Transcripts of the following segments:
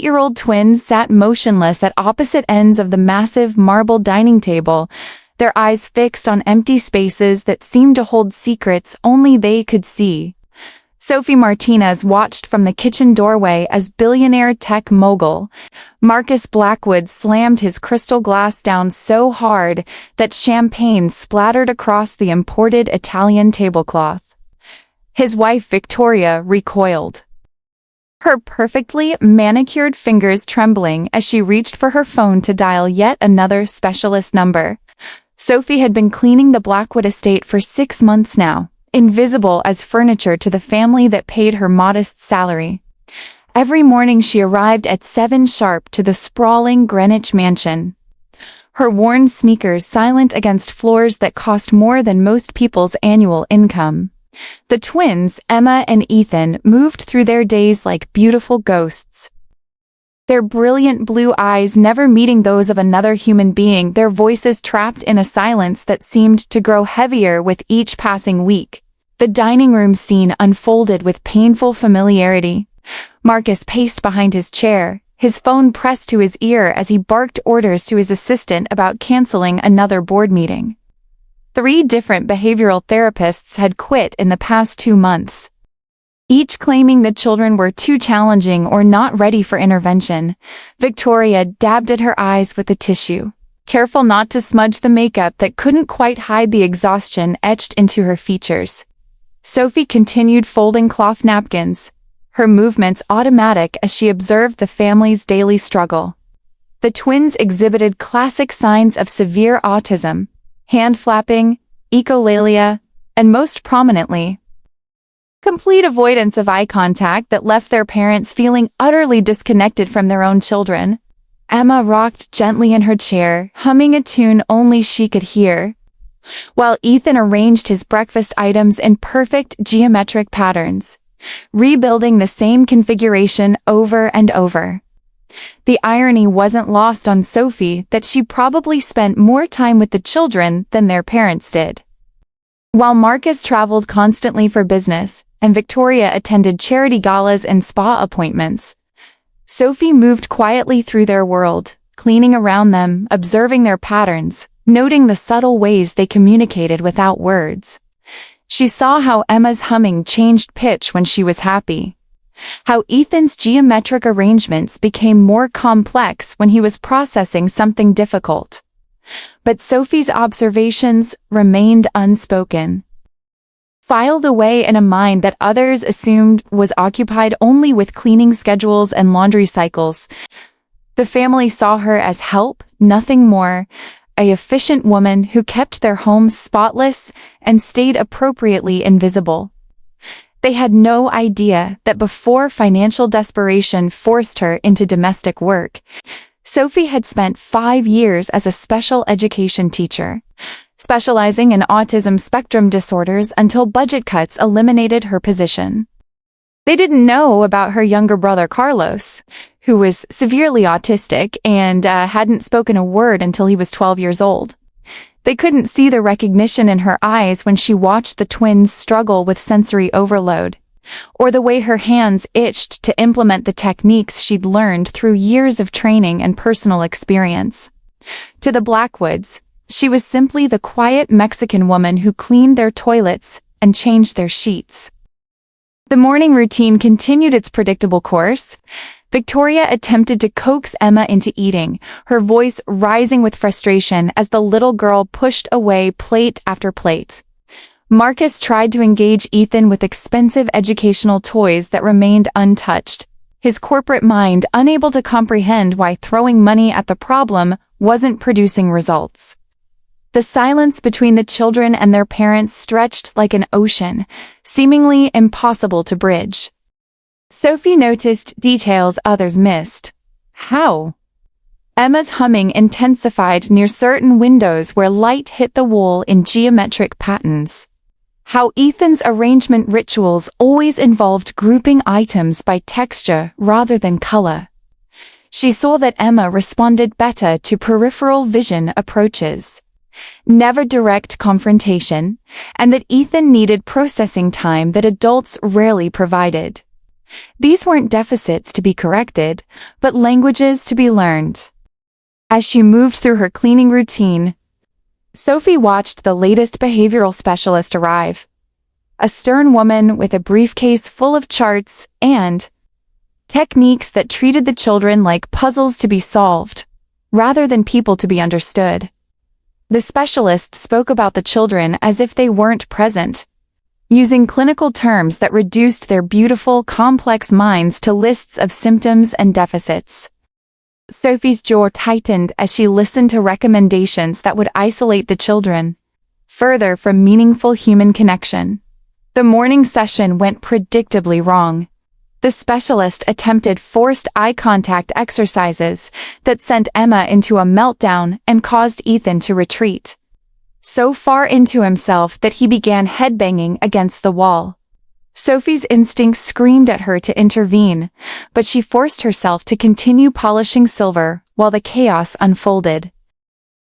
8-year-old twins sat motionless at opposite ends of the massive marble dining table, their eyes fixed on empty spaces that seemed to hold secrets only they could see. Sophie Martinez watched from the kitchen doorway as billionaire tech mogul Marcus Blackwood slammed his crystal glass down so hard that champagne splattered across the imported Italian tablecloth. His wife Victoria recoiled, her perfectly manicured fingers trembling as she reached for her phone to dial yet another specialist number. Sophie had been cleaning the Blackwood estate for 6 months now, invisible as furniture to the family that paid her modest salary. Every morning she arrived at 7 sharp to the sprawling Greenwich mansion, her worn sneakers silent against floors that cost more than most people's annual income. The twins, Emma and Ethan, moved through their days like beautiful ghosts, their brilliant blue eyes never meeting those of another human being, their voices trapped in a silence that seemed to grow heavier with each passing week. The dining room scene unfolded with painful familiarity. Marcus paced behind his chair, his phone pressed to his ear as he barked orders to his assistant about canceling another board meeting. 3 different behavioral therapists had quit in the past 2 months, each claiming the children were too challenging or not ready for intervention. Victoria dabbed at her eyes with a tissue, careful not to smudge the makeup that couldn't quite hide the exhaustion etched into her features. Sophie continued folding cloth napkins, her movements automatic as she observed the family's daily struggle. The twins exhibited classic signs of severe autism: hand flapping, echolalia, and most prominently, complete avoidance of eye contact that left their parents feeling utterly disconnected from their own children. Emma rocked gently in her chair, humming a tune only she could hear, while Ethan arranged his breakfast items in perfect geometric patterns, rebuilding the same configuration over and over. The irony wasn't lost on Sophie that she probably spent more time with the children than their parents did. While Marcus traveled constantly for business, and Victoria attended charity galas and spa appointments, Sophie moved quietly through their world, cleaning around them, observing their patterns, noting the subtle ways they communicated without words. She saw how Emma's humming changed pitch when she was happy, how Ethan's geometric arrangements became more complex when he was processing something difficult. But Sophie's observations remained unspoken, filed away in a mind that others assumed was occupied only with cleaning schedules and laundry cycles. The family saw her as help, nothing more, an efficient woman who kept their homes spotless and stayed appropriately invisible. They had no idea that before financial desperation forced her into domestic work, Sophie had spent 5 years as a special education teacher, specializing in autism spectrum disorders until budget cuts eliminated her position. They didn't know about her younger brother Carlos, who was severely autistic and hadn't spoken a word until he was 12 years old. They couldn't see the recognition in her eyes when she watched the twins struggle with sensory overload, or the way her hands itched to implement the techniques she'd learned through years of training and personal experience. To the Blackwoods, she was simply the quiet Mexican woman who cleaned their toilets and changed their sheets. The morning routine continued its predictable course. Victoria attempted to coax Emma into eating, her voice rising with frustration as the little girl pushed away plate after plate. Marcus tried to engage Ethan with expensive educational toys that remained untouched, his corporate mind unable to comprehend why throwing money at the problem wasn't producing results. The silence between the children and their parents stretched like an ocean, seemingly impossible to bridge. Sophie noticed details others missed. How? Emma's humming intensified near certain windows where light hit the wall in geometric patterns. How Ethan's arrangement rituals always involved grouping items by texture rather than color. She saw that Emma responded better to peripheral vision approaches, never direct confrontation, and that Ethan needed processing time that adults rarely provided. These weren't deficits to be corrected, but languages to be learned. As she moved through her cleaning routine, Sophie watched the latest behavioral specialist arrive. A stern woman with a briefcase full of charts and techniques that treated the children like puzzles to be solved, rather than people to be understood. The specialist spoke about the children as if they weren't present, using clinical terms that reduced their beautiful, complex minds to lists of symptoms and deficits. Sophie's jaw tightened as she listened to recommendations that would isolate the children further from meaningful human connection. The morning session went predictably wrong. The specialist attempted forced eye contact exercises that sent Emma into a meltdown and caused Ethan to retreat so far into himself that he began headbanging against the wall. Sophie's instincts screamed at her to intervene, but she forced herself to continue polishing silver while the chaos unfolded.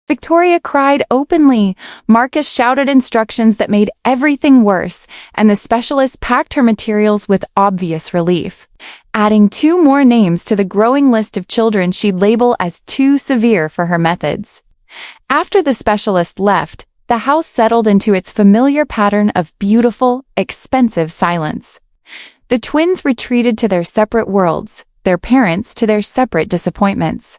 Victoria cried openly, Marcus shouted instructions that made everything worse, and the specialist packed her materials with obvious relief, adding 2 more names to the growing list of children she'd label as too severe for her methods. After the specialist left, the house settled into its familiar pattern of beautiful, expensive silence. The twins retreated to their separate worlds, their parents to their separate disappointments.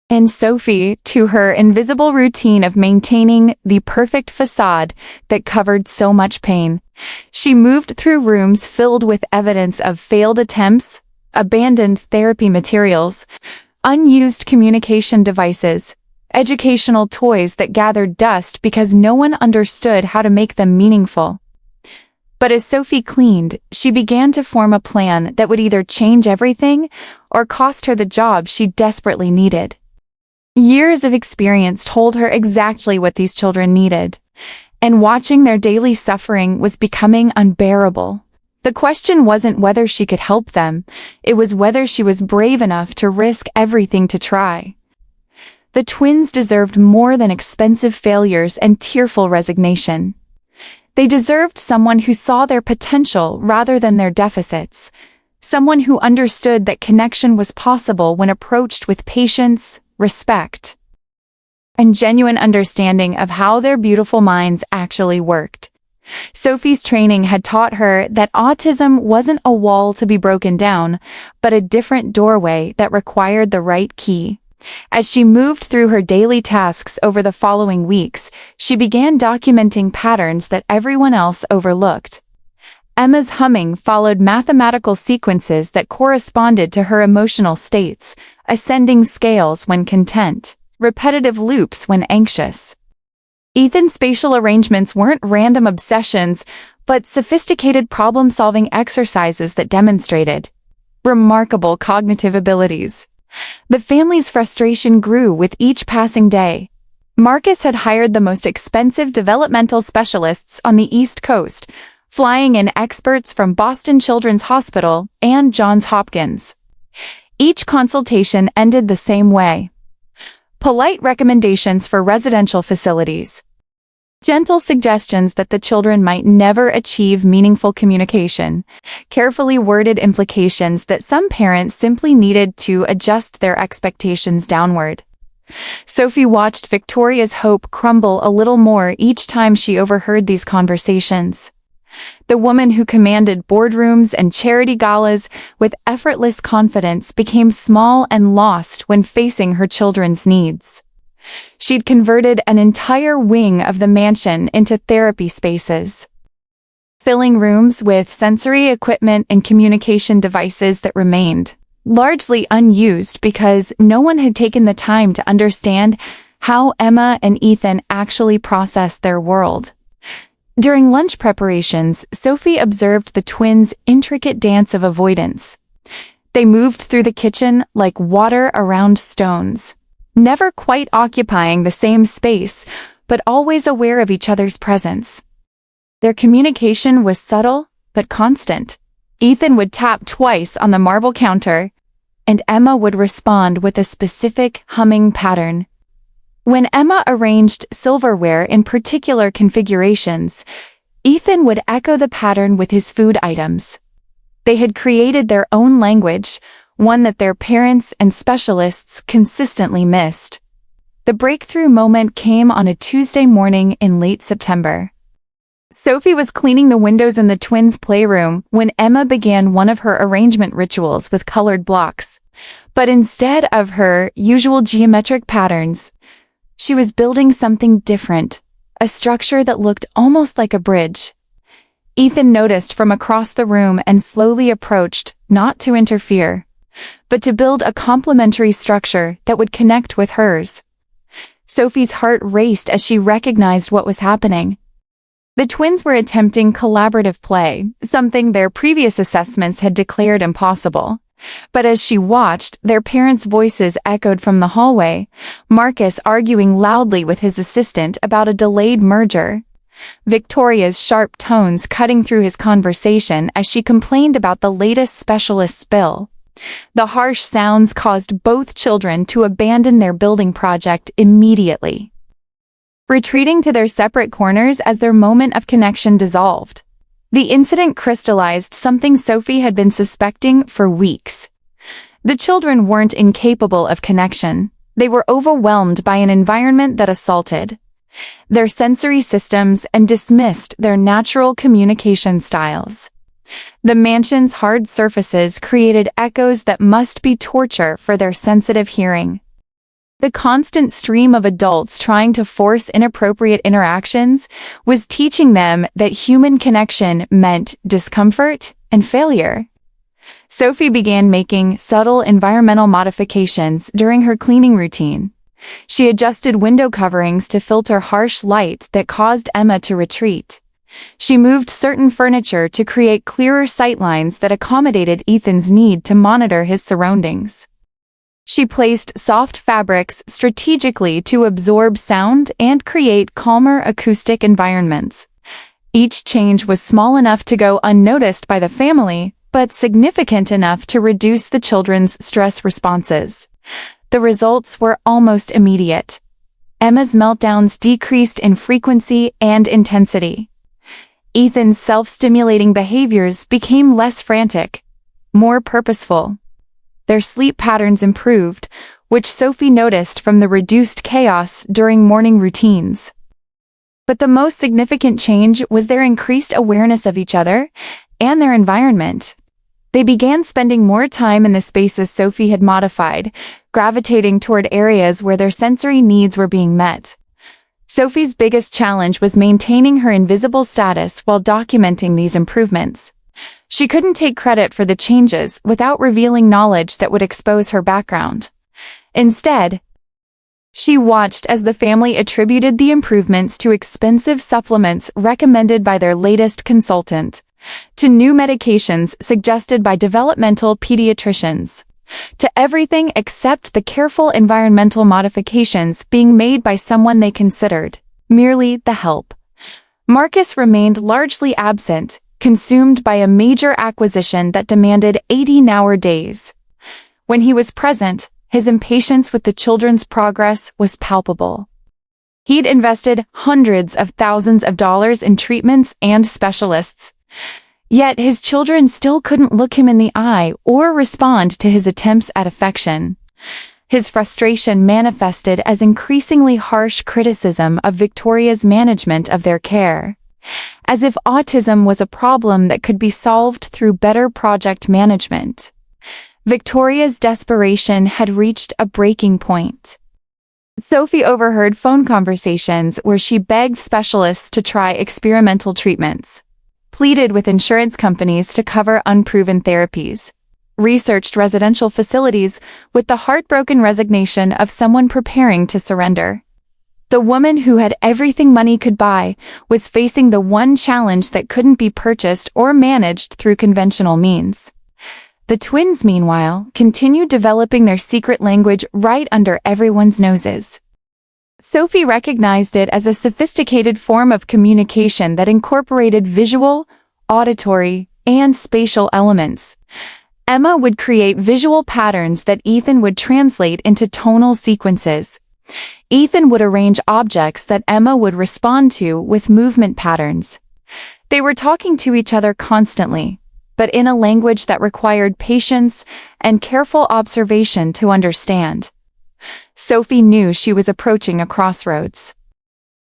And Sophie, to her invisible routine of maintaining the perfect facade that covered so much pain. She moved through rooms filled with evidence of failed attempts, abandoned therapy materials, unused communication devices, educational toys that gathered dust because no one understood how to make them meaningful. But as Sophie cleaned, she began to form a plan that would either change everything or cost her the job she desperately needed. Years of experience told her exactly what these children needed, and watching their daily suffering was becoming unbearable. The question wasn't whether she could help them, it was whether she was brave enough to risk everything to try. The twins deserved more than expensive failures and tearful resignation. They deserved someone who saw their potential rather than their deficits, someone who understood that connection was possible when approached with patience, respect, and genuine understanding of how their beautiful minds actually worked. Sophie's training had taught her that autism wasn't a wall to be broken down, but a different doorway that required the right key. As she moved through her daily tasks over the following weeks, she began documenting patterns that everyone else overlooked. Emma's humming followed mathematical sequences that corresponded to her emotional states, ascending scales when content, repetitive loops when anxious. Ethan's spatial arrangements weren't random obsessions, but sophisticated problem-solving exercises that demonstrated remarkable cognitive abilities. The family's frustration grew with each passing day. Marcus had hired the most expensive developmental specialists on the East Coast, flying in experts from Boston Children's Hospital and Johns Hopkins. Each consultation ended the same way. Polite recommendations for residential facilities. Gentle suggestions that the children might never achieve meaningful communication. Carefully worded implications that some parents simply needed to adjust their expectations downward. Sophie watched Victoria's hope crumble a little more each time she overheard these conversations. The woman who commanded boardrooms and charity galas with effortless confidence became small and lost when facing her children's needs. She'd converted an entire wing of the mansion into therapy spaces, filling rooms with sensory equipment and communication devices that remained largely unused because no one had taken the time to understand how Emma and Ethan actually processed their world. During lunch preparations, Sophie observed the twins' intricate dance of avoidance. They moved through the kitchen like water around stones, never quite occupying the same space, but always aware of each other's presence. Their communication was subtle but constant. Ethan would tap twice on the marble counter, and Emma would respond with a specific humming pattern. When Emma arranged silverware in particular configurations, Ethan would echo the pattern with his food items. They had created their own language, one that their parents and specialists consistently missed. The breakthrough moment came on a Tuesday morning in late September. Sophie was cleaning the windows in the twins' playroom when Emma began one of her arrangement rituals with colored blocks. But instead of her usual geometric patterns, she was building something different, a structure that looked almost like a bridge. Ethan noticed from across the room and slowly approached, not to interfere, but to build a complementary structure that would connect with hers. Sophie's heart raced as she recognized what was happening. The twins were attempting collaborative play, something their previous assessments had declared impossible. But as she watched, their parents' voices echoed from the hallway, Marcus arguing loudly with his assistant about a delayed merger. Victoria's sharp tones cutting through his conversation as she complained about the latest specialist spill. The harsh sounds caused both children to abandon their building project immediately, retreating to their separate corners as their moment of connection dissolved. The incident crystallized something Sophie had been suspecting for weeks. The children weren't incapable of connection. They were overwhelmed by an environment that assaulted their sensory systems and dismissed their natural communication styles. The mansion's hard surfaces created echoes that must be torture for their sensitive hearing. The constant stream of adults trying to force inappropriate interactions was teaching them that human connection meant discomfort and failure. Sophie began making subtle environmental modifications during her cleaning routine. She adjusted window coverings to filter harsh light that caused Emma to retreat. She moved certain furniture to create clearer sightlines that accommodated Ethan's need to monitor his surroundings. She placed soft fabrics strategically to absorb sound and create calmer acoustic environments. Each change was small enough to go unnoticed by the family, but significant enough to reduce the children's stress responses. The results were almost immediate. Emma's meltdowns decreased in frequency and intensity. Ethan's self-stimulating behaviors became less frantic, more purposeful. Their sleep patterns improved, which Sophie noticed from the reduced chaos during morning routines. But the most significant change was their increased awareness of each other and their environment. They began spending more time in the spaces Sophie had modified, gravitating toward areas where their sensory needs were being met. Sophie's biggest challenge was maintaining her invisible status while documenting these improvements. She couldn't take credit for the changes without revealing knowledge that would expose her background. Instead, she watched as the family attributed the improvements to expensive supplements recommended by their latest consultant, to new medications suggested by developmental pediatricians, to everything except the careful environmental modifications being made by someone they considered merely the help. Marcus remained largely absent, consumed by a major acquisition that demanded 80-hour days. When he was present, his impatience with the children's progress was palpable. He'd invested hundreds of thousands of dollars in treatments and specialists. Yet his children still couldn't look him in the eye or respond to his attempts at affection. His frustration manifested as increasingly harsh criticism of Victoria's management of their care, as if autism was a problem that could be solved through better project management. Victoria's desperation had reached a breaking point. Sophie overheard phone conversations where she begged specialists to try experimental treatments, pleaded with insurance companies to cover unproven therapies, researched residential facilities with the heartbroken resignation of someone preparing to surrender. The woman who had everything money could buy was facing the one challenge that couldn't be purchased or managed through conventional means. The twins, meanwhile, continued developing their secret language right under everyone's noses. Sophie recognized it as a sophisticated form of communication that incorporated visual, auditory, and spatial elements. Emma would create visual patterns that Ethan would translate into tonal sequences. Ethan would arrange objects that Emma would respond to with movement patterns. They were talking to each other constantly, but in a language that required patience and careful observation to understand. Sophie knew she was approaching a crossroads.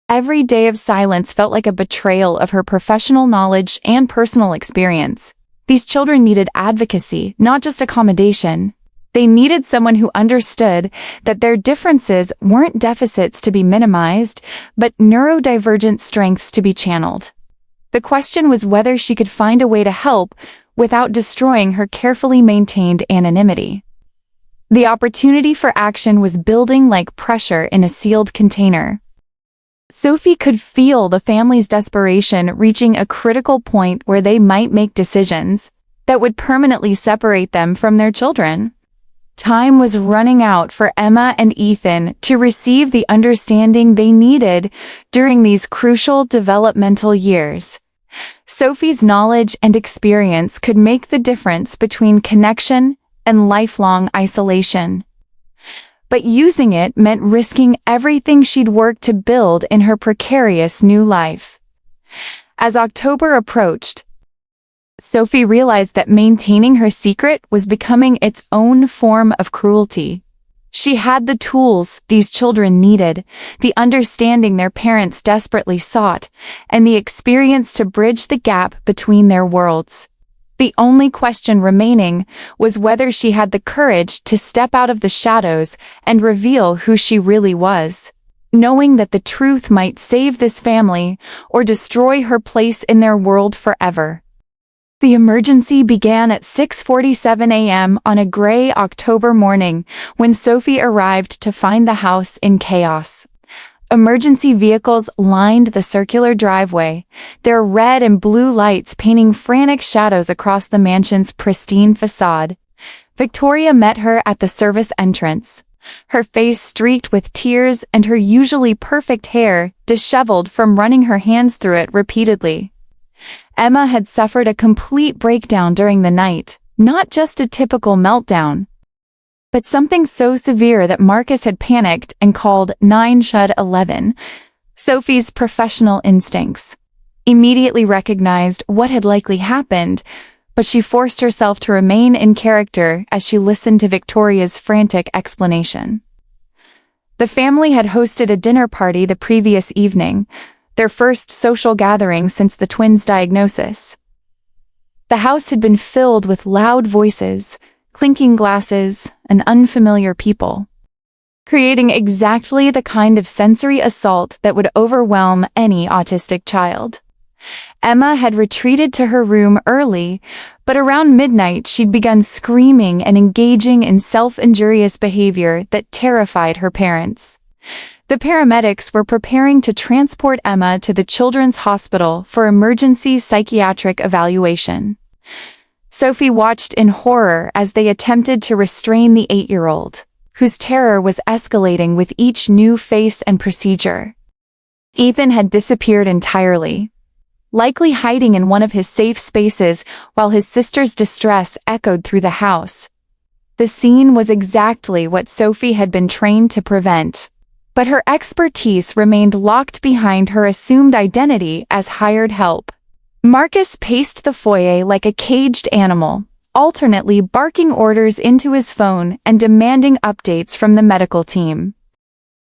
Every day of silence felt like a betrayal of her professional knowledge and personal experience. These children needed advocacy, not just accommodation. They needed someone who understood that their differences weren't deficits to be minimized, but neurodivergent strengths to be channeled. The question was whether she could find a way to help without destroying her carefully maintained anonymity. The opportunity for action was building like pressure in a sealed container. Sophie could feel the family's desperation reaching a critical point where they might make decisions that would permanently separate them from their children. Time was running out for Emma and Ethan to receive the understanding they needed during these crucial developmental years. Sophie's knowledge and experience could make the difference between connection and lifelong isolation. But using it meant risking everything she'd worked to build in her precarious new life. As October approached, Sophie realized that maintaining her secret was becoming its own form of cruelty. She had the tools these children needed, the understanding their parents desperately sought, and the experience to bridge the gap between their worlds. The only question remaining was whether she had the courage to step out of the shadows and reveal who she really was, knowing that the truth might save this family or destroy her place in their world forever. The emergency began at 6:47 a.m. on a gray October morning when Sophie arrived to find the house in chaos. Emergency vehicles lined the circular driveway, their red and blue lights painting frantic shadows across the mansion's pristine facade. Victoria met her at the service entrance, her face streaked with tears and her usually perfect hair disheveled from running her hands through it repeatedly. Emma had suffered a complete breakdown during the night, not just a typical meltdown, but something so severe that Marcus had panicked and called 911. Sophie's professional instincts immediately recognized what had likely happened, but she forced herself to remain in character as she listened to Victoria's frantic explanation. The family had hosted a dinner party the previous evening, their first social gathering since the twins' diagnosis. The house had been filled with loud voices, clinking glasses, and unfamiliar people, creating exactly the kind of sensory assault that would overwhelm any autistic child. Emma had retreated to her room early, but around midnight she'd begun screaming and engaging in self-injurious behavior that terrified her parents. The paramedics were preparing to transport Emma to the Children's Hospital for emergency psychiatric evaluation. Sophie watched in horror as they attempted to restrain the 8-year-old, whose terror was escalating with each new face and procedure. Ethan had disappeared entirely, likely hiding in one of his safe spaces while his sister's distress echoed through the house. The scene was exactly what Sophie had been trained to prevent, but her expertise remained locked behind her assumed identity as hired help. Marcus paced the foyer like a caged animal, alternately barking orders into his phone and demanding updates from the medical team.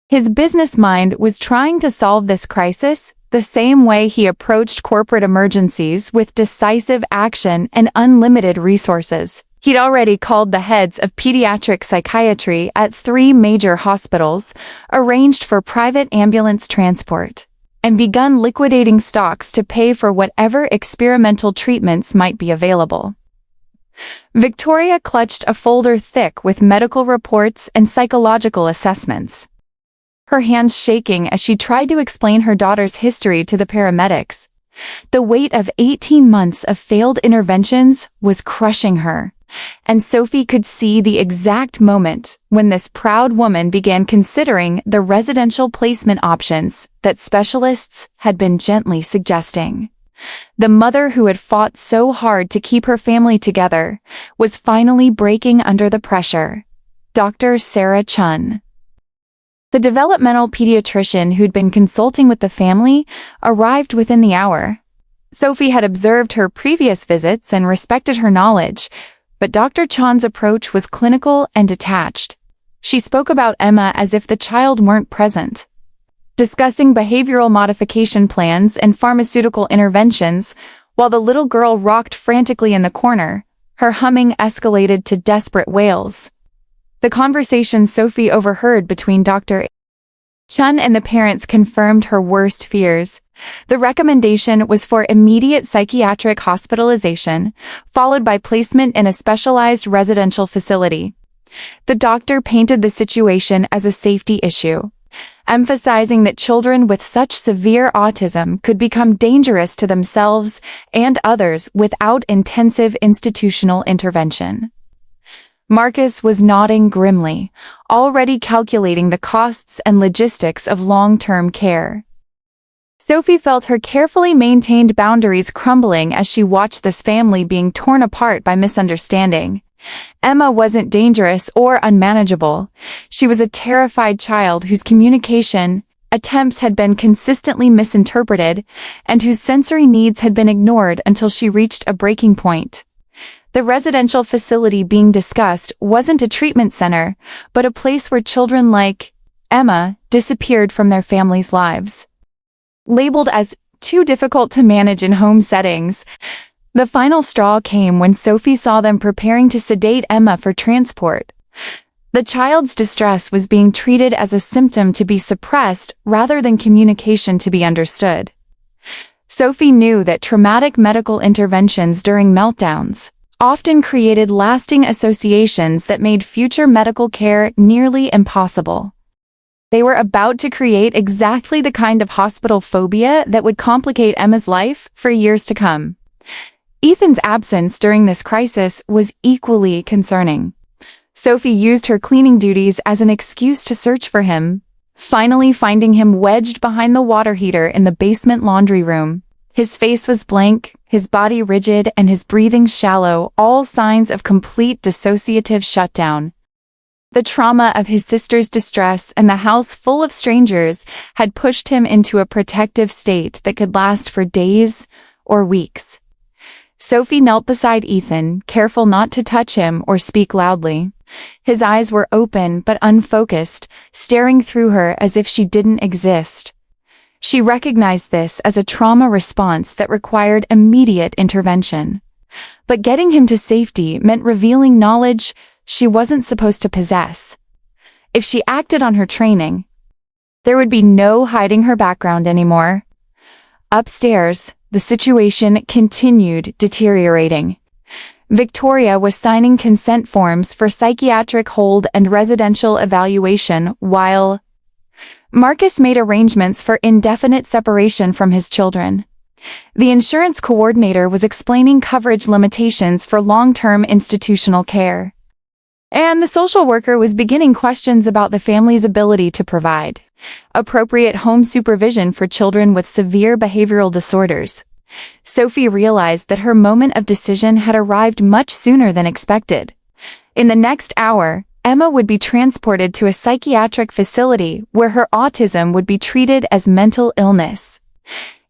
His business mind was trying to solve this crisis the same way he approached corporate emergencies, with decisive action and unlimited resources. He'd already called the heads of pediatric psychiatry at 3 major hospitals, arranged for private ambulance transport, and begun liquidating stocks to pay for whatever experimental treatments might be available. Victoria clutched a folder thick with medical reports and psychological assessments, her hands shaking as she tried to explain her daughter's history to the paramedics. The weight of 18 months of failed interventions was crushing her, and Sophie could see the exact moment when this proud woman began considering the residential placement options that specialists had been gently suggesting. The mother who had fought so hard to keep her family together was finally breaking under the pressure. Dr. Sarah Chun, the developmental pediatrician who'd been consulting with the family, arrived within the hour. Sophie had observed her previous visits and respected her knowledge, but Dr. Chan's approach was clinical and detached. She spoke about Emma as if the child weren't present, discussing behavioral modification plans and pharmaceutical interventions while the little girl rocked frantically in the corner. Her humming escalated to desperate wails. The conversation Sophie overheard between Dr. Chun and the parents confirmed her worst fears. The recommendation was for immediate psychiatric hospitalization, followed by placement in a specialized residential facility. The doctor painted the situation as a safety issue, emphasizing that children with such severe autism could become dangerous to themselves and others without intensive institutional intervention. Marcus was nodding grimly, already calculating the costs and logistics of long-term care. Sophie felt her carefully maintained boundaries crumbling as she watched this family being torn apart by misunderstanding. Emma wasn't dangerous or unmanageable. She was a terrified child whose communication attempts had been consistently misinterpreted and whose sensory needs had been ignored until she reached a breaking point. The residential facility being discussed wasn't a treatment center, but a place where children like Emma disappeared from their families' lives. Labeled as too difficult to manage in home settings, the final straw came when Sophie saw them preparing to sedate Emma for transport. The child's distress was being treated as a symptom to be suppressed rather than communication to be understood. Sophie knew that traumatic medical interventions during meltdowns often created lasting associations that made future medical care nearly impossible. They were about to create exactly the kind of hospital phobia that would complicate Emma's life for years to come. Ethan's absence during this crisis was equally concerning. Sophie used her cleaning duties as an excuse to search for him, finally finding him wedged behind the water heater in the basement laundry room. His face was blank, his body rigid, and his breathing shallow, all signs of complete dissociative shutdown. The trauma of his sister's distress and the house full of strangers had pushed him into a protective state that could last for days or weeks. Sophie knelt beside Ethan, careful not to touch him or speak loudly. His eyes were open but unfocused, staring through her as if she didn't exist. She recognized this as a trauma response that required immediate intervention. But getting him to safety meant revealing knowledge she wasn't supposed to possess. If she acted on her training, there would be no hiding her background anymore. Upstairs, the situation continued deteriorating. Victoria was signing consent forms for psychiatric hold and residential evaluation while Marcus made arrangements for indefinite separation from his children. The insurance coordinator was explaining coverage limitations for long-term institutional care. And the social worker was beginning questions about the family's ability to provide appropriate home supervision for children with severe behavioral disorders. Sophie realized that her moment of decision had arrived much sooner than expected. In the next hour, Emma would be transported to a psychiatric facility where her autism would be treated as mental illness.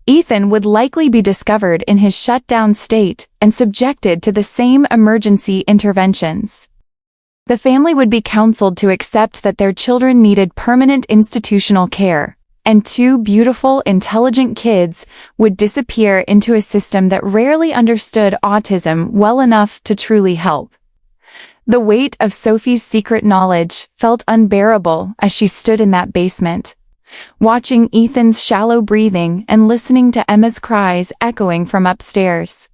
Ethan would likely be discovered in his shut-down state and subjected to the same emergency interventions. The family would be counseled to accept that their children needed permanent institutional care, and two beautiful, intelligent kids would disappear into a system that rarely understood autism well enough to truly help. The weight of Sophie's secret knowledge felt unbearable as she stood in that basement, watching Ethan's shallow breathing and listening to Emma's cries echoing from upstairs.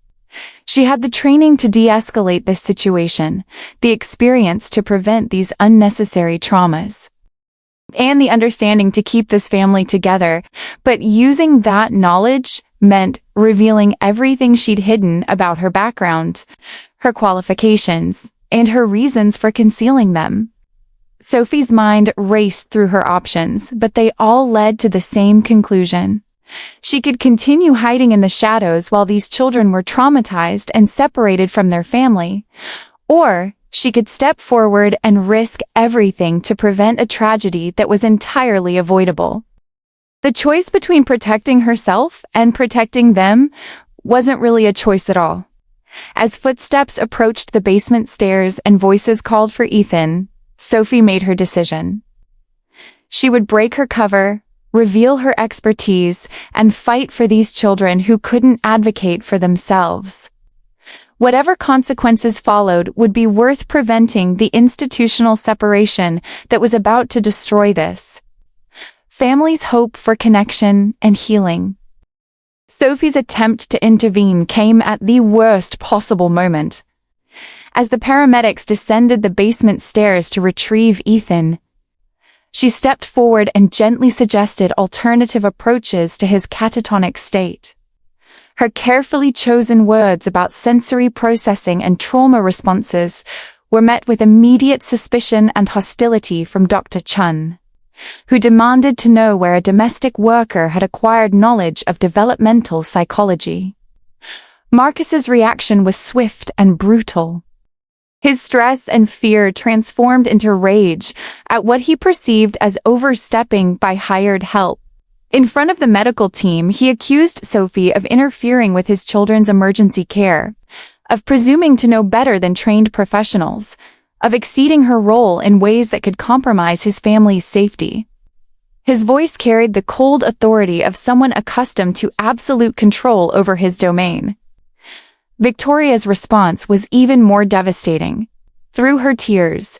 She had the training to de-escalate this situation, the experience to prevent these unnecessary traumas, and the understanding to keep this family together, but using that knowledge meant revealing everything she'd hidden about her background, her qualifications, and her reasons for concealing them. Sophie's mind raced through her options, but they all led to the same conclusion. She could continue hiding in the shadows while these children were traumatized and separated from their family, or she could step forward and risk everything to prevent a tragedy that was entirely avoidable. The choice between protecting herself and protecting them wasn't really a choice at all. As footsteps approached the basement stairs and voices called for Ethan, Sophie made her decision. She would break her cover, reveal her expertise, and fight for these children who couldn't advocate for themselves. Whatever consequences followed would be worth preventing the institutional separation that was about to destroy this family's hope for connection and healing. Sophie's attempt to intervene came at the worst possible moment. As the paramedics descended the basement stairs to retrieve Ethan, she stepped forward and gently suggested alternative approaches to his catatonic state. Her carefully chosen words about sensory processing and trauma responses were met with immediate suspicion and hostility from Dr. Chun, who demanded to know where a domestic worker had acquired knowledge of developmental psychology. Marcus's reaction was swift and brutal. His stress and fear transformed into rage at what he perceived as overstepping by hired help. In front of the medical team, he accused Sophie of interfering with his children's emergency care, of presuming to know better than trained professionals, of exceeding her role in ways that could compromise his family's safety. His voice carried the cold authority of someone accustomed to absolute control over his domain. Victoria's response was even more devastating. Through her tears,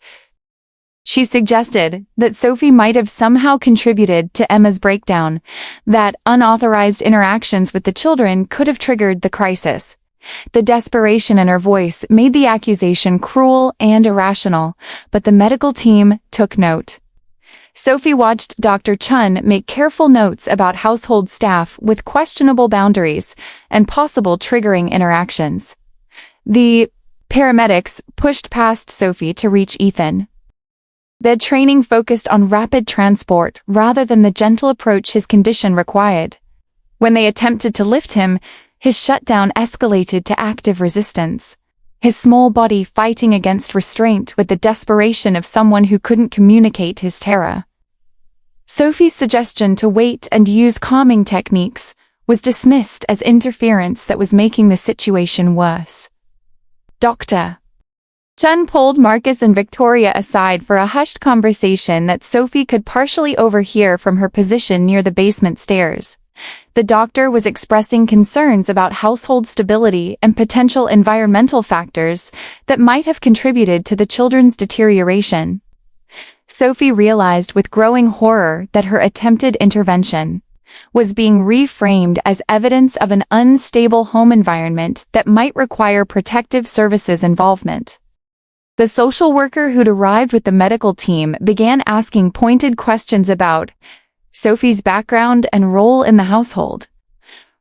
she suggested that Sophie might have somehow contributed to Emma's breakdown, that unauthorized interactions with the children could have triggered the crisis. The desperation in her voice made the accusation cruel and irrational, but the medical team took note. Sophie watched Dr. Chun make careful notes about household staff with questionable boundaries and possible triggering interactions. The paramedics pushed past Sophie to reach Ethan. Their training focused on rapid transport rather than the gentle approach his condition required. When they attempted to lift him, his shutdown escalated to active resistance, his small body fighting against restraint with the desperation of someone who couldn't communicate his terror. Sophie's suggestion to wait and use calming techniques was dismissed as interference that was making the situation worse. Dr. Chun pulled Marcus and Victoria aside for a hushed conversation that Sophie could partially overhear from her position near the basement stairs. The doctor was expressing concerns about household stability and potential environmental factors that might have contributed to the children's deterioration. Sophie realized with growing horror that her attempted intervention was being reframed as evidence of an unstable home environment that might require protective services involvement. The social worker who'd arrived with the medical team began asking pointed questions about Sophie's background and role in the household.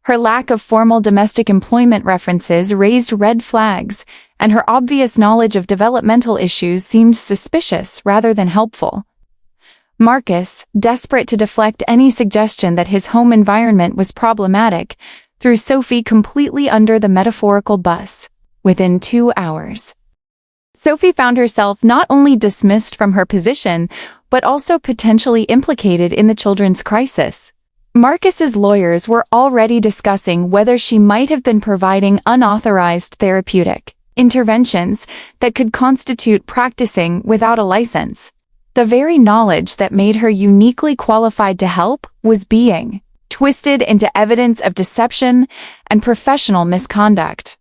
Her lack of formal domestic employment references raised red flags, and her obvious knowledge of developmental issues seemed suspicious rather than helpful. Marcus, desperate to deflect any suggestion that his home environment was problematic, threw Sophie completely under the metaphorical bus within 2 hours. Sophie found herself not only dismissed from her position, but also potentially implicated in the children's crisis. Marcus's lawyers were already discussing whether she might have been providing unauthorized therapeutic interventions that could constitute practicing without a license. The very knowledge that made her uniquely qualified to help was being twisted into evidence of deception and professional misconduct.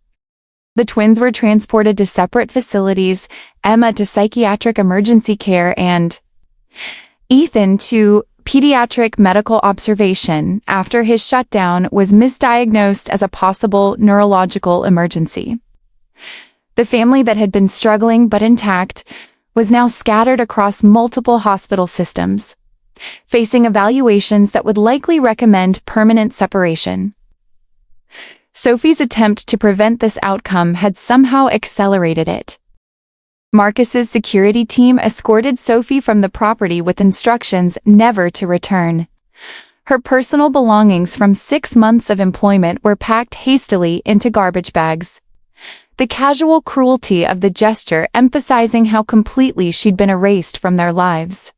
The twins were transported to separate facilities, Emma to psychiatric emergency care and Ethan to pediatric medical observation after his shutdown was misdiagnosed as a possible neurological emergency. The family that had been struggling but intact was now scattered across multiple hospital systems, facing evaluations that would likely recommend permanent separation. Sophie's attempt to prevent this outcome had somehow accelerated it. Marcus's security team escorted Sophie from the property with instructions never to return. Her personal belongings from 6 months of employment were packed hastily into garbage bags. The casual cruelty of the gesture emphasizing how completely she'd been erased from their lives.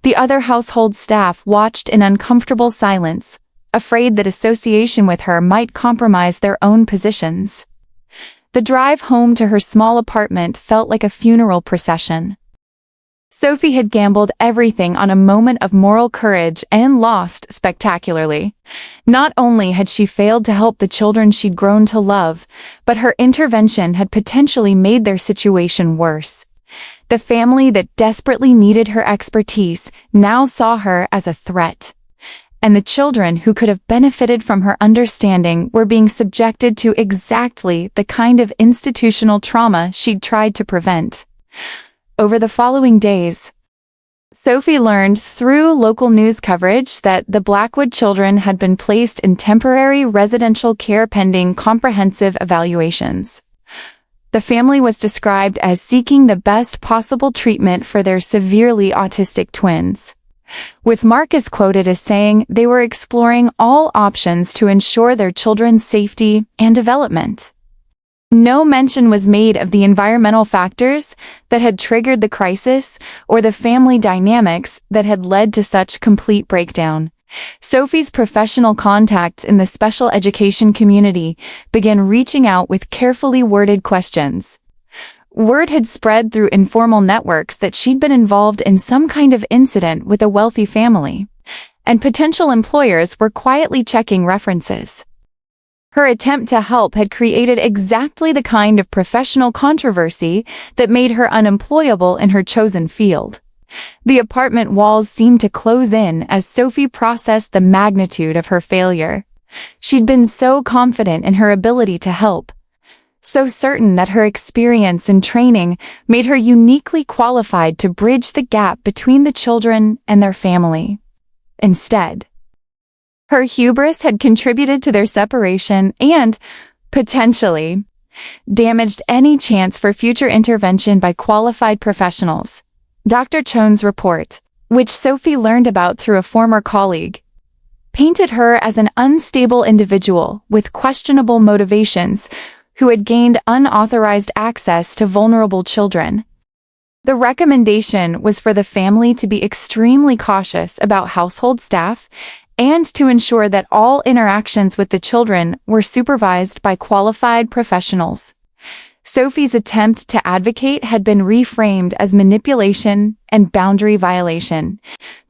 The other household staff watched in uncomfortable silence, afraid that association with her might compromise their own positions. The drive home to her small apartment felt like a funeral procession. Sophie had gambled everything on a moment of moral courage and lost spectacularly. Not only had she failed to help the children she'd grown to love, but her intervention had potentially made their situation worse. The family that desperately needed her expertise now saw her as a threat. And the children who could have benefited from her understanding were being subjected to exactly the kind of institutional trauma she'd tried to prevent. Over the following days, Sophie learned through local news coverage that the Blackwood children had been placed in temporary residential care pending comprehensive evaluations. The family was described as seeking the best possible treatment for their severely autistic twins, with Marcus quoted as saying they were exploring all options to ensure their children's safety and development. No mention was made of the environmental factors that had triggered the crisis or the family dynamics that had led to such complete breakdown. Sophie's professional contacts in the special education community began reaching out with carefully worded questions. Word had spread through informal networks that she'd been involved in some kind of incident with a wealthy family, and potential employers were quietly checking references. Her attempt to help had created exactly the kind of professional controversy that made her unemployable in her chosen field. The apartment walls seemed to close in as Sophie processed the magnitude of her failure. She'd been so confident in her ability to help, so certain that her experience and training made her uniquely qualified to bridge the gap between the children and their family. Instead, her hubris had contributed to their separation and, potentially, damaged any chance for future intervention by qualified professionals. Dr. Chone's report, which Sophie learned about through a former colleague, painted her as an unstable individual with questionable motivations who had gained unauthorized access to vulnerable children. The recommendation was for the family to be extremely cautious about household staff and to ensure that all interactions with the children were supervised by qualified professionals. Sophie's attempt to advocate had been reframed as manipulation and boundary violation.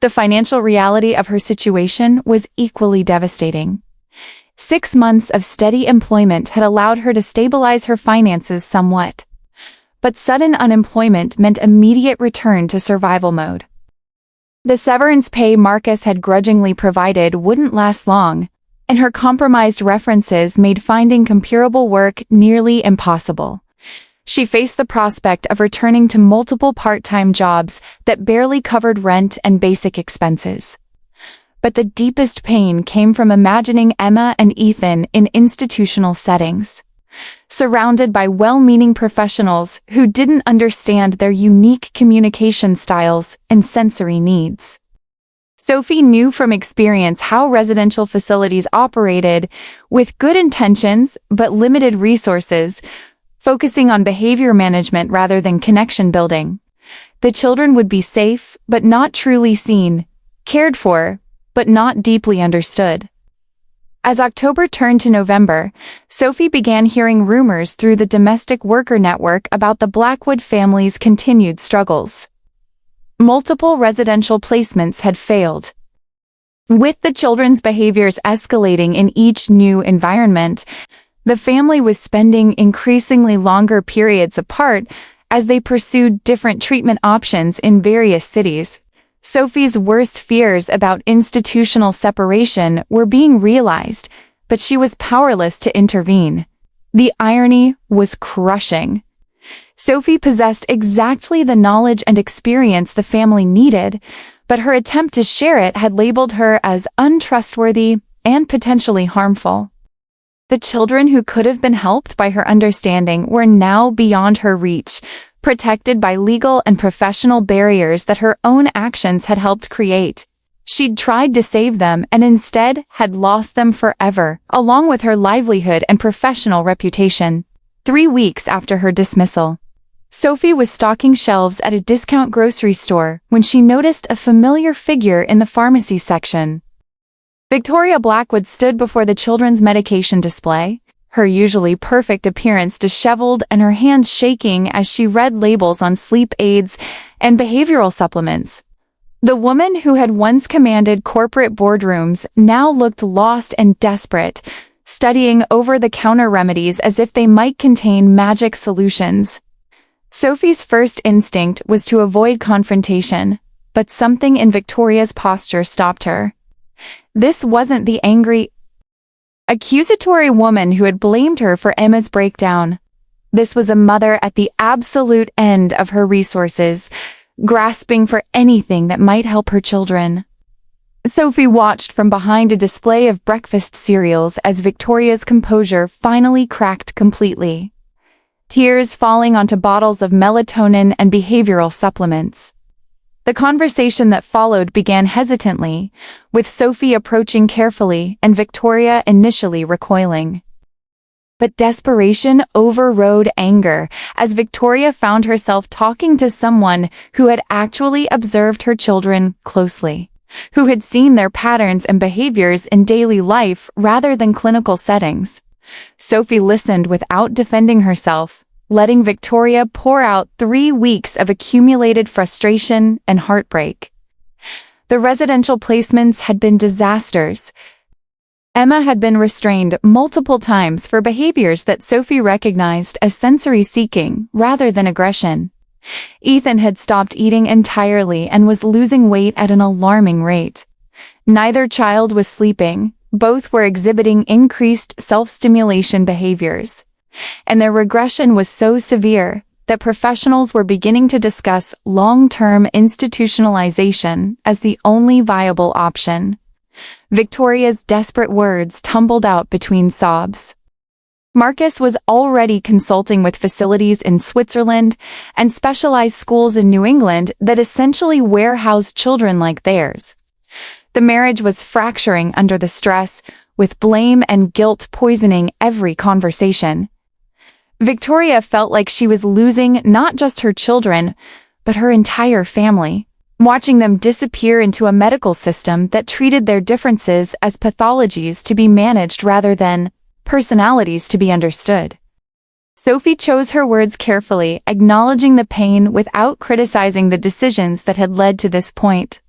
The financial reality of her situation was equally devastating. 6 months of steady employment had allowed her to stabilize her finances somewhat, but sudden unemployment meant immediate return to survival mode. The severance pay Marcus had grudgingly provided wouldn't last long, and her compromised references made finding comparable work nearly impossible. She faced the prospect of returning to multiple part-time jobs that barely covered rent and basic expenses. But the deepest pain came from imagining Emma and Ethan in institutional settings, surrounded by well-meaning professionals who didn't understand their unique communication styles and sensory needs. Sophie knew from experience how residential facilities operated, with good intentions but limited resources, focusing on behavior management rather than connection building. The children would be safe but not truly seen, cared for but not deeply understood. As October turned to November, Sophie began hearing rumors through the domestic worker network about the Blackwood family's continued struggles. Multiple residential placements had failed. With the children's behaviors escalating in each new environment, the family was spending increasingly longer periods apart as they pursued different treatment options in various cities. Sophie's worst fears about institutional separation were being realized, but she was powerless to intervene. The irony was crushing. Sophie possessed exactly the knowledge and experience the family needed, but her attempt to share it had labeled her as untrustworthy and potentially harmful. The children who could have been helped by her understanding were now beyond her reach, protected by legal and professional barriers that her own actions had helped create. She'd tried to save them and instead had lost them forever, along with her livelihood and professional reputation. 3 weeks after her dismissal, Sophie was stocking shelves at a discount grocery store when she noticed a familiar figure in the pharmacy section. Victoria Blackwood stood before the children's medication display, her usually perfect appearance disheveled and her hands shaking as she read labels on sleep aids and behavioral supplements. The woman who had once commanded corporate boardrooms now looked lost and desperate, studying over-the-counter remedies as if they might contain magic solutions. Sophie's first instinct was to avoid confrontation, but something in Victoria's posture stopped her. This wasn't the angry, accusatory woman who had blamed her for Emma's breakdown. This was a mother at the absolute end of her resources, grasping for anything that might help her children. Sophie watched from behind a display of breakfast cereals as Victoria's composure finally cracked completely, tears falling onto bottles of melatonin and behavioral supplements. The conversation that followed began hesitantly, with Sophie approaching carefully and Victoria initially recoiling. But desperation overrode anger as Victoria found herself talking to someone who had actually observed her children closely, who had seen their patterns and behaviors in daily life rather than clinical settings. Sophie listened without defending herself, letting Victoria pour out 3 weeks of accumulated frustration and heartbreak. The residential placements had been disasters. Emma had been restrained multiple times for behaviors that Sophie recognized as sensory-seeking rather than aggression. Ethan had stopped eating entirely and was losing weight at an alarming rate. Neither child was sleeping, both were exhibiting increased self-stimulation behaviors. And their regression was so severe that professionals were beginning to discuss long-term institutionalization as the only viable option. Victoria's desperate words tumbled out between sobs. Marcus was already consulting with facilities in Switzerland and specialized schools in New England that essentially warehoused children like theirs. The marriage was fracturing under the stress, with blame and guilt poisoning every conversation. Victoria felt like she was losing not just her children, but her entire family, watching them disappear into a medical system that treated their differences as pathologies to be managed rather than personalities to be understood. Sophie chose her words carefully, acknowledging the pain without criticizing the decisions that had led to this point.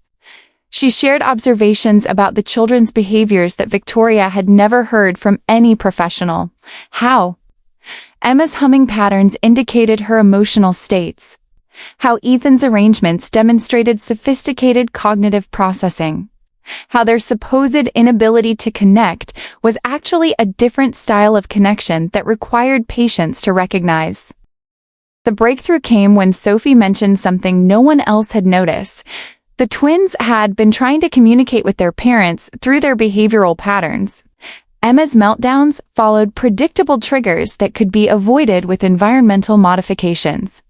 She shared observations about the children's behaviors that Victoria had never heard from any professional. How Emma's humming patterns indicated her emotional states. How Ethan's arrangements demonstrated sophisticated cognitive processing. How their supposed inability to connect was actually a different style of connection that required patience to recognize. The breakthrough came when Sophie mentioned something no one else had noticed. The twins had been trying to communicate with their parents through their behavioral patterns. Emma's meltdowns followed predictable triggers that could be avoided with environmental modifications.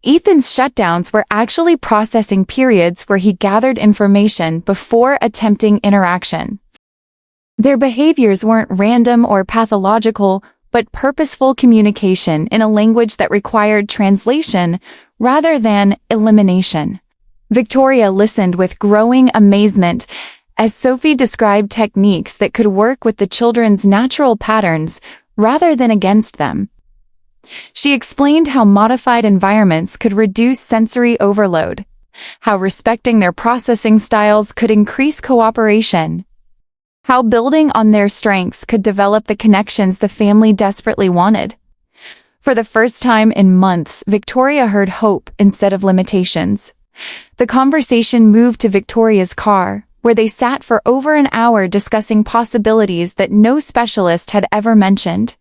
Ethan's shutdowns were actually processing periods where he gathered information before attempting interaction. Their behaviors weren't random or pathological, but purposeful communication in a language that required translation rather than elimination. Victoria listened with growing amazement as Sophie described techniques that could work with the children's natural patterns rather than against them. She explained how modified environments could reduce sensory overload, how respecting their processing styles could increase cooperation, how building on their strengths could develop the connections the family desperately wanted. For the first time in months, Victoria heard hope instead of limitations. The conversation moved to Victoria's car, where they sat for over an hour discussing possibilities that no specialist had ever mentioned.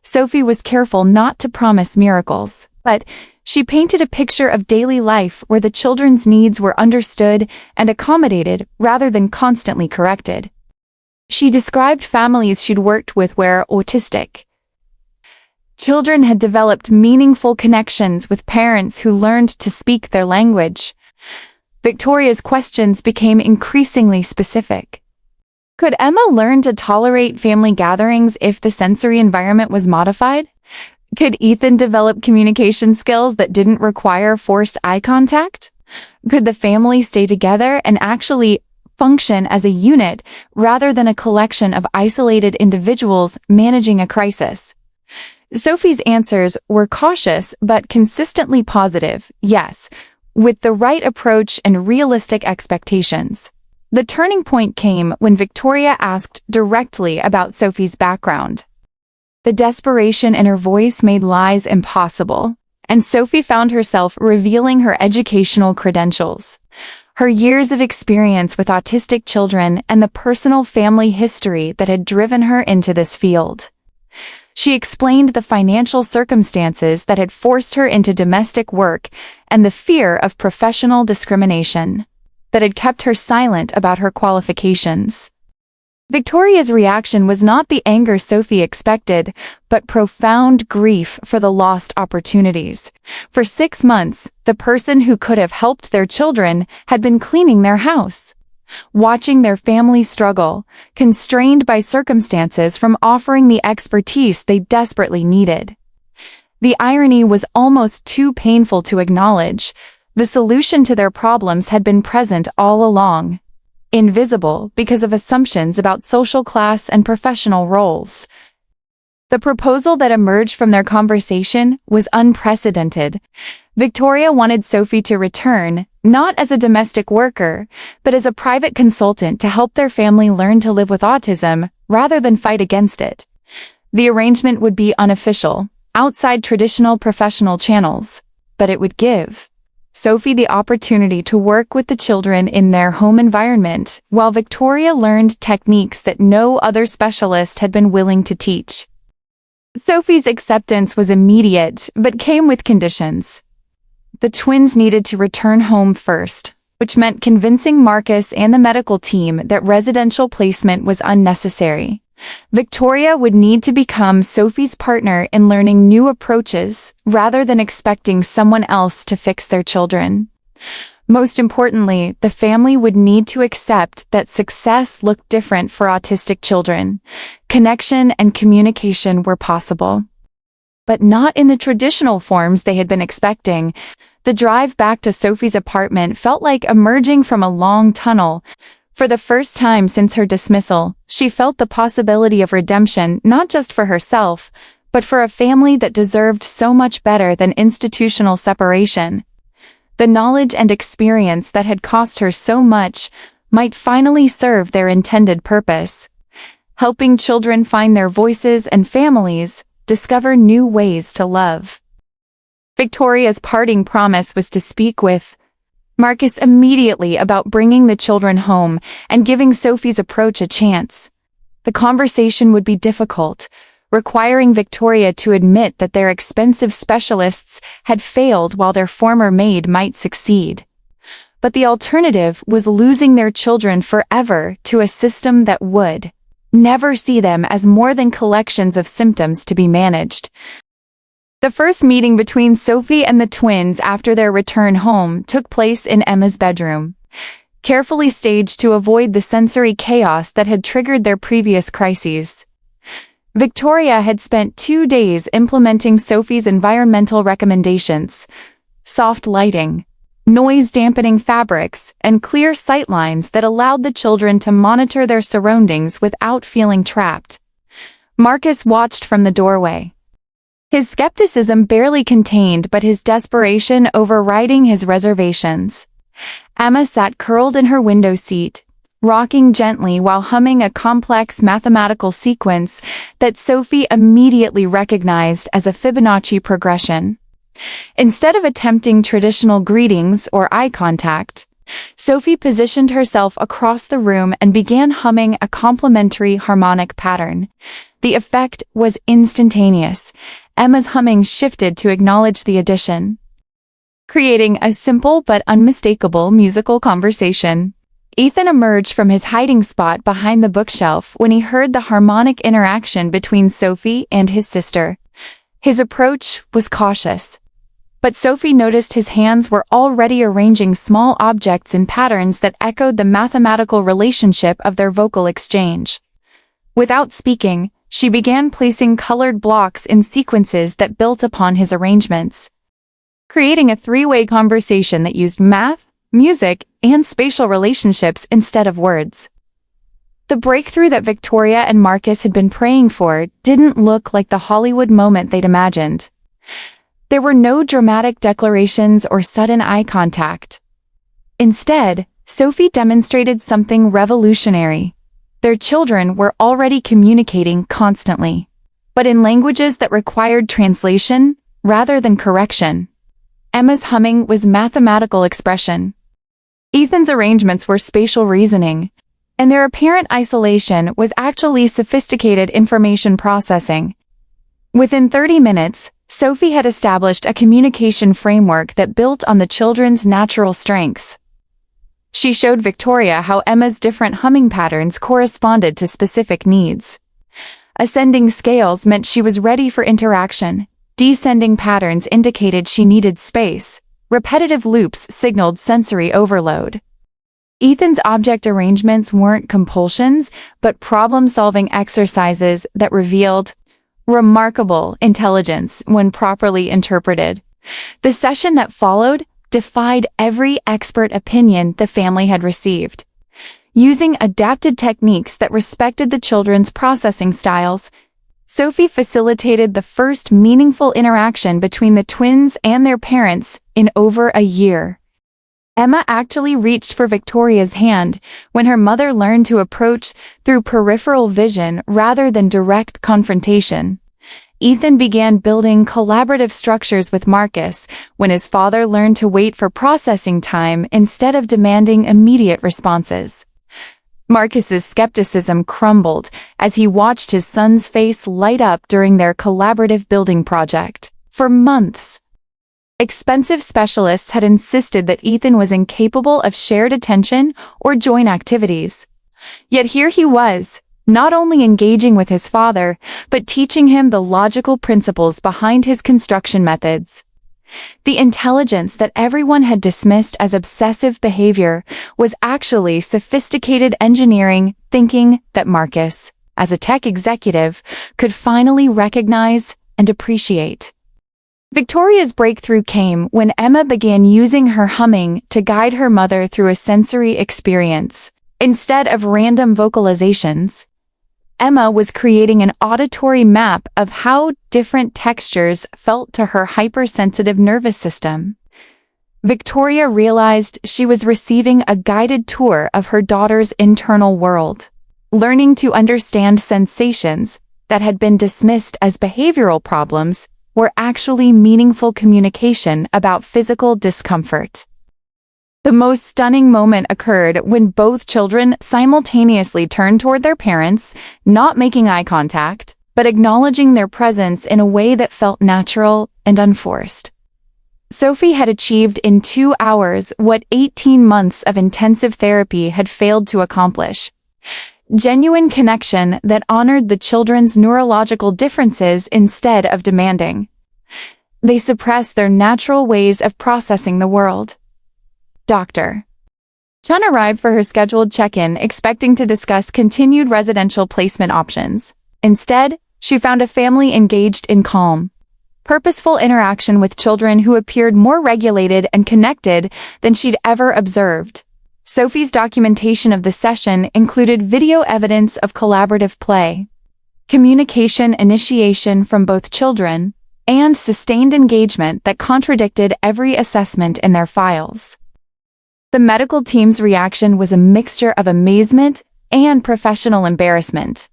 Sophie was careful not to promise miracles, but she painted a picture of daily life where the children's needs were understood and accommodated rather than constantly corrected. She described families she'd worked with where autistic children had developed meaningful connections with parents who learned to speak their language. Victoria's questions became increasingly specific. Could Emma learn to tolerate family gatherings if the sensory environment was modified? Could Ethan develop communication skills that didn't require forced eye contact? Could the family stay together and actually function as a unit rather than a collection of isolated individuals managing a crisis. Sophie's answers were cautious but consistently positive, yes, with the right approach and realistic expectations. The turning point came when Victoria asked directly about Sophie's background. The desperation in her voice made lies impossible, and Sophie found herself revealing her educational credentials. Her years of experience with autistic children and the personal family history that had driven her into this field. She explained the financial circumstances that had forced her into domestic work and the fear of professional discrimination that had kept her silent about her qualifications. Victoria's reaction was not the anger Sophie expected, but profound grief for the lost opportunities. For 6 months, the person who could have helped their children had been cleaning their house, watching their family struggle, constrained by circumstances from offering the expertise they desperately needed. The irony was almost too painful to acknowledge. The solution to their problems had been present all along, invisible because of assumptions about social class and professional roles. The proposal that emerged from their conversation was unprecedented. Victoria wanted Sophie to return, not as a domestic worker, but as a private consultant to help their family learn to live with autism, rather than fight against it. The arrangement would be unofficial, outside traditional professional channels, but it would give Sophie the opportunity to work with the children in their home environment, while Victoria learned techniques that no other specialist had been willing to teach. Sophie's acceptance was immediate, but came with conditions. The twins needed to return home first, which meant convincing Marcus and the medical team that residential placement was unnecessary. Victoria would need to become Sophie's partner in learning new approaches, rather than expecting someone else to fix their children. Most importantly, the family would need to accept that success looked different for autistic children. Connection and communication were possible, but not in the traditional forms they had been expecting. The drive back to Sophie's apartment felt like emerging from a long tunnel. For the first time since her dismissal, she felt the possibility of redemption not just for herself, but for a family that deserved so much better than institutional separation. The knowledge and experience that had cost her so much might finally serve their intended purpose, helping children find their voices and families discover new ways to love. Victoria's parting promise was to speak with Marcus immediately about bringing the children home and giving Sophie's approach a chance. The conversation would be difficult, requiring Victoria to admit that their expensive specialists had failed while their former maid might succeed. But the alternative was losing their children forever to a system that would never see them as more than collections of symptoms to be managed. The first meeting between Sophie and the twins after their return home took place in Emma's bedroom, carefully staged to avoid the sensory chaos that had triggered their previous crises. Victoria had spent 2 days implementing Sophie's environmental recommendations: soft lighting, noise-dampening fabrics, and clear sightlines that allowed the children to monitor their surroundings without feeling trapped. Marcus watched from the doorway, his skepticism barely contained but his desperation overriding his reservations. Emma sat curled in her window seat, rocking gently while humming a complex mathematical sequence that Sophie immediately recognized as a Fibonacci progression. Instead of attempting traditional greetings or eye contact, Sophie positioned herself across the room and began humming a complementary harmonic pattern. The effect was instantaneous. Emma's humming shifted to acknowledge the addition, creating a simple but unmistakable musical conversation. Ethan emerged from his hiding spot behind the bookshelf when he heard the harmonic interaction between Sophie and his sister. His approach was cautious, but Sophie noticed his hands were already arranging small objects in patterns that echoed the mathematical relationship of their vocal exchange. Without speaking, she began placing colored blocks in sequences that built upon his arrangements, creating a three-way conversation that used math, music, and spatial relationships instead of words. The breakthrough that Victoria and Marcus had been praying for didn't look like the Hollywood moment they'd imagined. There were no dramatic declarations or sudden eye contact. Instead, Sophie demonstrated something revolutionary. Their children were already communicating constantly, but in languages that required translation rather than correction. Emma's humming was mathematical expression. Ethan's arrangements were spatial reasoning, and their apparent isolation was actually sophisticated information processing. Within 30 minutes, Sophie had established a communication framework that built on the children's natural strengths. She showed Victoria how Emma's different humming patterns corresponded to specific needs. Ascending scales meant she was ready for interaction. Descending patterns indicated she needed space. Repetitive loops signaled sensory overload. Ethan's object arrangements weren't compulsions, but problem-solving exercises that revealed remarkable intelligence when properly interpreted. The session that followed defied every expert opinion the family had received. Using adapted techniques that respected the children's processing styles, Sophie facilitated the first meaningful interaction between the twins and their parents in over a year. Emma actually reached for Victoria's hand when her mother learned to approach through peripheral vision rather than direct confrontation. Ethan began building collaborative structures with Marcus when his father learned to wait for processing time instead of demanding immediate responses. Marcus's skepticism crumbled as he watched his son's face light up during their collaborative building project. For months, expensive specialists had insisted that Ethan was incapable of shared attention or joint activities. Yet here he was, not only engaging with his father, but teaching him the logical principles behind his construction methods. The intelligence that everyone had dismissed as obsessive behavior was actually sophisticated engineering thinking that Marcus, as a tech executive, could finally recognize and appreciate. Victoria's breakthrough came when Emma began using her humming to guide her mother through a sensory experience. Instead of random vocalizations, Emma was creating an auditory map of how different textures felt to her hypersensitive nervous system. Victoria realized she was receiving a guided tour of her daughter's internal world, learning to understand sensations that had been dismissed as behavioral problems were actually meaningful communication about physical discomfort. The most stunning moment occurred when both children simultaneously turned toward their parents, not making eye contact, but acknowledging their presence in a way that felt natural and unforced. Sophie had achieved in 2 hours what 18 months of intensive therapy had failed to accomplish. Genuine connection that honored the children's neurological differences instead of demanding. They suppressed their natural ways of processing the world. Dr. Chun arrived for her scheduled check-in expecting to discuss continued residential placement options. Instead, she found a family engaged in calm, purposeful interaction with children who appeared more regulated and connected than she'd ever observed. Sophie's documentation of the session included video evidence of collaborative play, communication initiation from both children, and sustained engagement that contradicted every assessment in their files. The medical team's reaction was a mixture of amazement and professional embarrassment.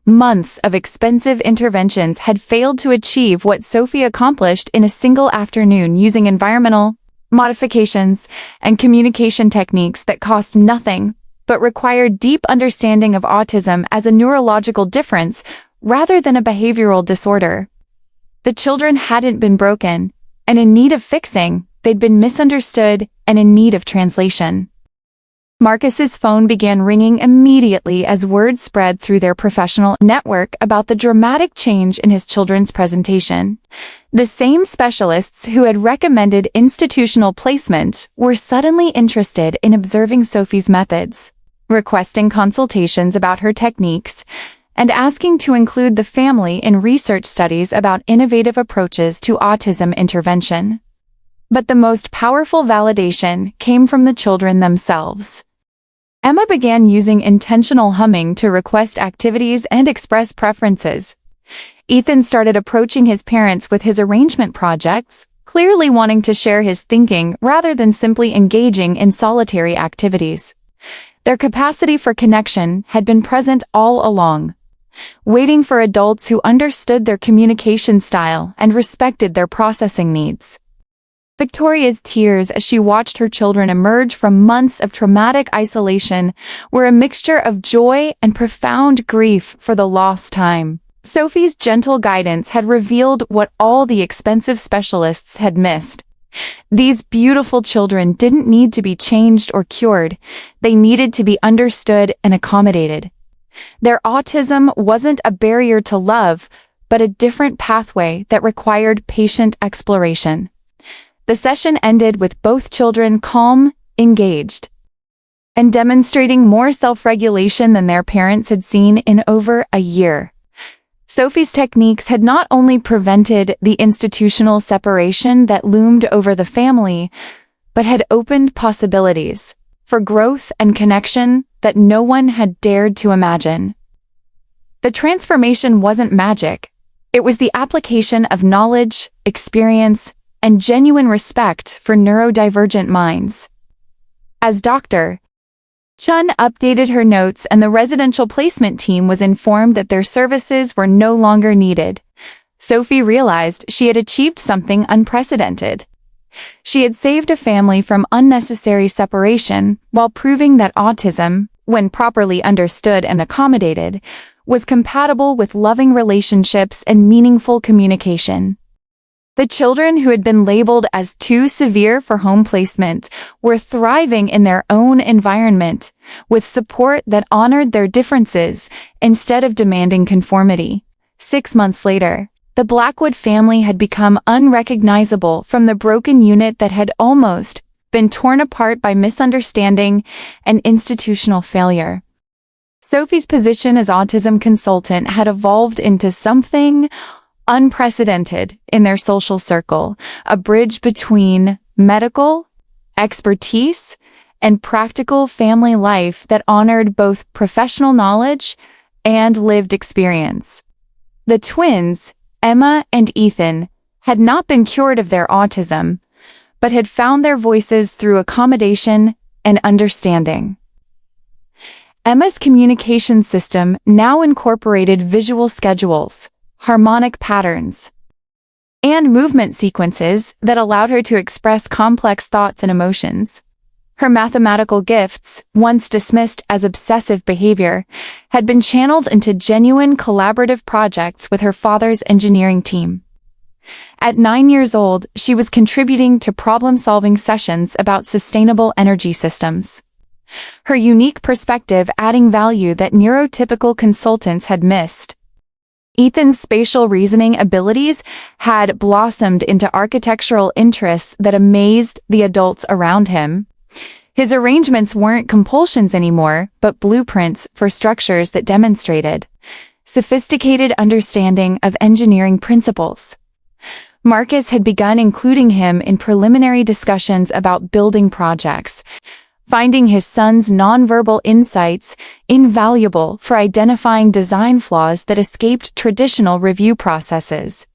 Months of expensive interventions had failed to achieve what Sophie accomplished in a single afternoon using environmental modifications and communication techniques that cost nothing but required deep understanding of autism as a neurological difference rather than a behavioral disorder. The children hadn't been broken and in need of fixing. They'd been misunderstood and in need of translation. Marcus's phone began ringing immediately as word spread through their professional network about the dramatic change in his children's presentation. The same specialists who had recommended institutional placement were suddenly interested in observing Sophie's methods, requesting consultations about her techniques, and asking to include the family in research studies about innovative approaches to autism intervention. But the most powerful validation came from the children themselves. Emma began using intentional humming to request activities and express preferences. Ethan started approaching his parents with his arrangement projects, clearly wanting to share his thinking rather than simply engaging in solitary activities. Their capacity for connection had been present all along, waiting for adults who understood their communication style and respected their processing needs. Victoria's tears as she watched her children emerge from months of traumatic isolation were a mixture of joy and profound grief for the lost time. Sophie's gentle guidance had revealed what all the expensive specialists had missed. These beautiful children didn't need to be changed or cured. They needed to be understood and accommodated. Their autism wasn't a barrier to love, but a different pathway that required patient exploration. The session ended with both children calm, engaged, and demonstrating more self-regulation than their parents had seen in over a year. Sophie's techniques had not only prevented the institutional separation that loomed over the family, but had opened possibilities for growth and connection that no one had dared to imagine. The transformation wasn't magic. It was the application of knowledge, experience, and genuine respect for neurodivergent minds. As Dr. Chun updated her notes and the residential placement team was informed that their services were no longer needed, Sophie realized she had achieved something unprecedented. She had saved a family from unnecessary separation while proving that autism, when properly understood and accommodated, was compatible with loving relationships and meaningful communication. The children who had been labeled as too severe for home placement were thriving in their own environment, with support that honored their differences instead of demanding conformity. 6 months later, the Blackwood family had become unrecognizable from the broken unit that had almost been torn apart by misunderstanding and institutional failure. Sophie's position as autism consultant had evolved into something unprecedented in their social circle, a bridge between medical expertise and practical family life that honored both professional knowledge and lived experience. The twins, Emma and Ethan, had not been cured of their autism, but had found their voices through accommodation and understanding. Emma's communication system now incorporated visual schedules, harmonic patterns, and movement sequences that allowed her to express complex thoughts and emotions. Her mathematical gifts, once dismissed as obsessive behavior, had been channeled into genuine collaborative projects with her father's engineering team. At 9 years old, she was contributing to problem-solving sessions about sustainable energy systems. Her unique perspective adding value that neurotypical consultants had missed. Ethan's spatial reasoning abilities had blossomed into architectural interests that amazed the adults around him. His arrangements weren't compulsions anymore, but blueprints for structures that demonstrated sophisticated understanding of engineering principles. Marcus had begun including him in preliminary discussions about building projects, finding his son's nonverbal insights invaluable for identifying design flaws that escaped traditional review processes.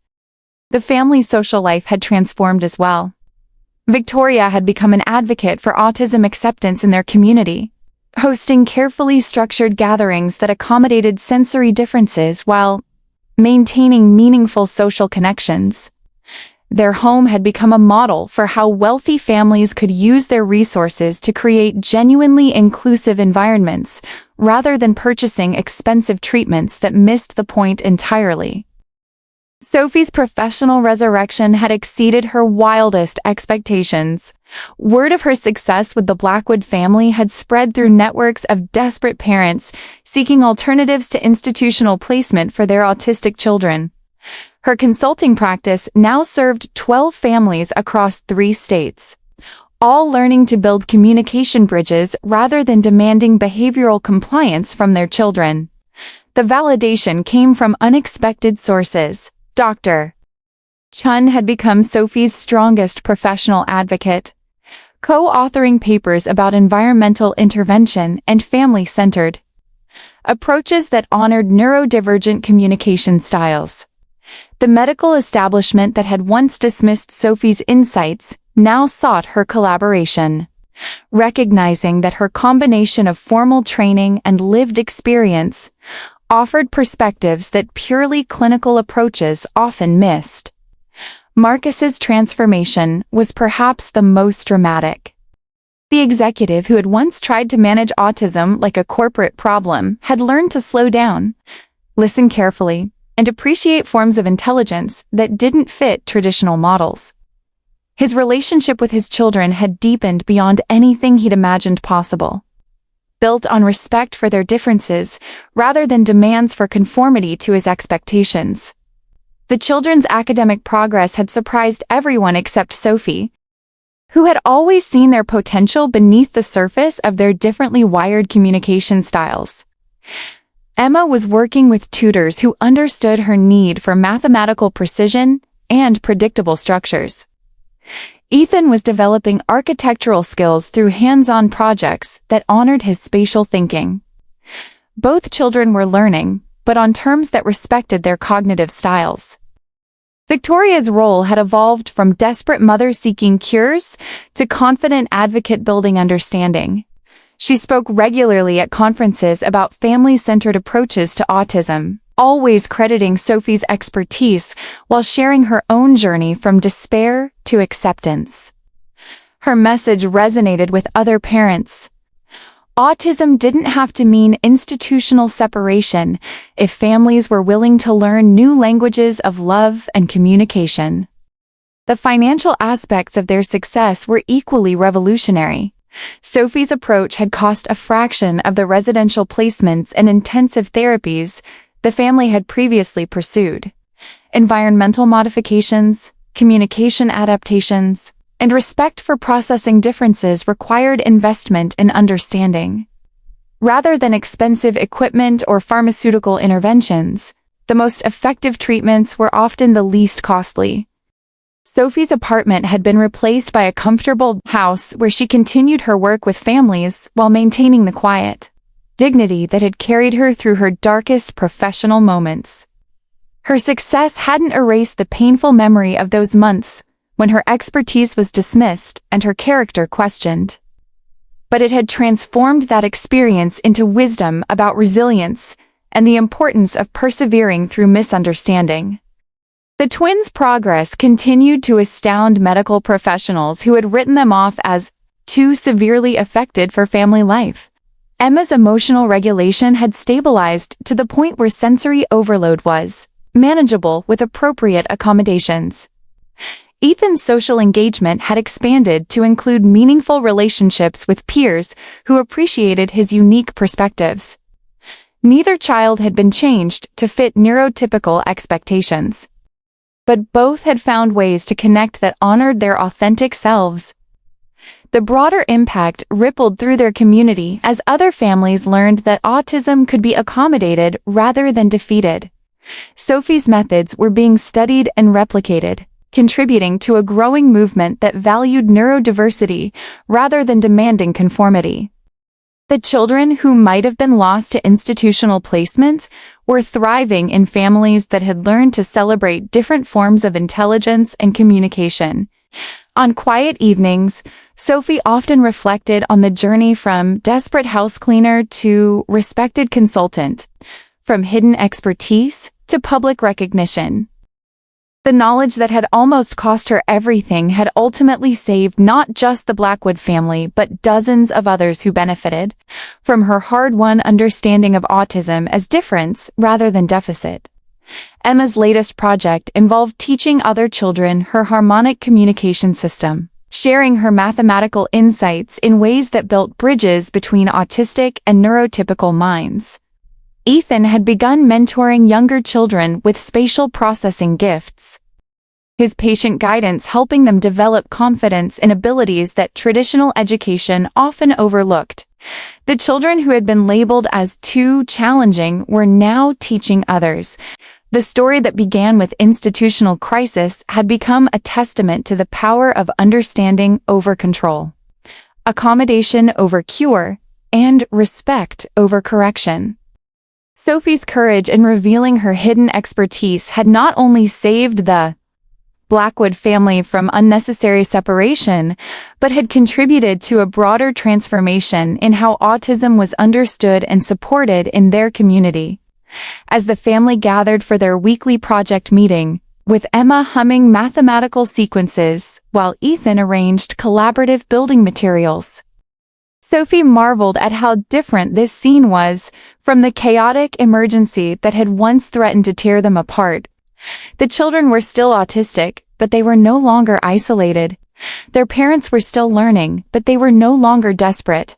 The family's social life had transformed as well. Victoria had become an advocate for autism acceptance in their community, hosting carefully structured gatherings that accommodated sensory differences while maintaining meaningful social connections. Their home had become a model for how wealthy families could use their resources to create genuinely inclusive environments, rather than purchasing expensive treatments that missed the point entirely. Sophie's professional resurrection had exceeded her wildest expectations. Word of her success with the Blackwood family had spread through networks of desperate parents seeking alternatives to institutional placement for their autistic children. Her consulting practice now served 12 families across 3 states, all learning to build communication bridges rather than demanding behavioral compliance from their children. The validation came from unexpected sources. Dr. Chun had become Sophie's strongest professional advocate, co-authoring papers about environmental intervention and family-centered approaches that honored neurodivergent communication styles. The medical establishment that had once dismissed Sophie's insights now sought her collaboration, recognizing that her combination of formal training and lived experience offered perspectives that purely clinical approaches often missed. Marcus's transformation was perhaps the most dramatic. The executive who had once tried to manage autism like a corporate problem had learned to slow down, listen carefully, and appreciate forms of intelligence that didn't fit traditional models. His relationship with his children had deepened beyond anything he'd imagined possible, built on respect for their differences rather than demands for conformity to his expectations. The children's academic progress had surprised everyone except Sophie, who had always seen their potential beneath the surface of their differently wired communication styles. Emma was working with tutors who understood her need for mathematical precision and predictable structures. Ethan was developing architectural skills through hands-on projects that honored his spatial thinking. Both children were learning, but on terms that respected their cognitive styles. Victoria's role had evolved from desperate mother seeking cures to confident advocate building understanding. She spoke regularly at conferences about family-centered approaches to autism, always crediting Sophie's expertise while sharing her own journey from despair to acceptance. Her message resonated with other parents. Autism didn't have to mean institutional separation if families were willing to learn new languages of love and communication. The financial aspects of their success were equally revolutionary. Sophie's approach had cost a fraction of the residential placements and intensive therapies the family had previously pursued. Environmental modifications, communication adaptations, and respect for processing differences required investment and understanding. Rather than expensive equipment or pharmaceutical interventions, the most effective treatments were often the least costly. Sophie's apartment had been replaced by a comfortable house where she continued her work with families while maintaining the quiet dignity that had carried her through her darkest professional moments. Her success hadn't erased the painful memory of those months when her expertise was dismissed and her character questioned. But it had transformed that experience into wisdom about resilience and the importance of persevering through misunderstanding. The twins' progress continued to astound medical professionals who had written them off as too severely affected for family life. Emma's emotional regulation had stabilized to the point where sensory overload was manageable with appropriate accommodations. Ethan's social engagement had expanded to include meaningful relationships with peers who appreciated his unique perspectives. Neither child had been changed to fit neurotypical expectations, but both had found ways to connect that honored their authentic selves. The broader impact rippled through their community as other families learned that autism could be accommodated rather than defeated. Sophie's methods were being studied and replicated, contributing to a growing movement that valued neurodiversity rather than demanding conformity. The children who might have been lost to institutional placements were thriving in families that had learned to celebrate different forms of intelligence and communication. On quiet evenings, Sophie often reflected on the journey from desperate house cleaner to respected consultant, from hidden expertise to public recognition. The knowledge that had almost cost her everything had ultimately saved not just the Blackwood family but dozens of others who benefited from her hard-won understanding of autism as difference rather than deficit. Emma's latest project involved teaching other children her harmonic communication system, sharing her mathematical insights in ways that built bridges between autistic and neurotypical minds. Ethan had begun mentoring younger children with spatial processing gifts, his patient guidance helping them develop confidence in abilities that traditional education often overlooked. The children who had been labeled as too challenging were now teaching others, The story that began with institutional crisis had become a testament to the power of understanding over control, accommodation over cure, and respect over correction. Sophie's courage in revealing her hidden expertise had not only saved the Blackwood family from unnecessary separation, but had contributed to a broader transformation in how autism was understood and supported in their community. As the family gathered for their weekly project meeting, with Emma humming mathematical sequences while Ethan arranged collaborative building materials, Sophie marveled at how different this scene was from the chaotic emergency that had once threatened to tear them apart. The children were still autistic, but they were no longer isolated. Their parents were still learning, but they were no longer desperate.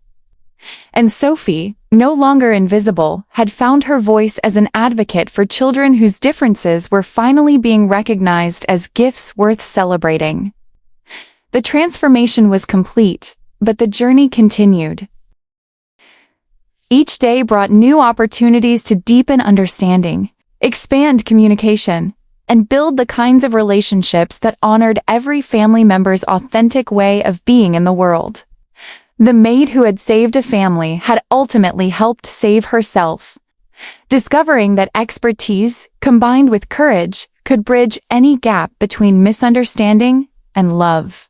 And Sophie, no longer invisible, had found her voice as an advocate for children whose differences were finally being recognized as gifts worth celebrating. The transformation was complete, but the journey continued. Each day brought new opportunities to deepen understanding, expand communication, and build the kinds of relationships that honored every family member's authentic way of being in the world. The maid who had saved a family had ultimately helped save herself, discovering that expertise, combined with courage, could bridge any gap between misunderstanding and love.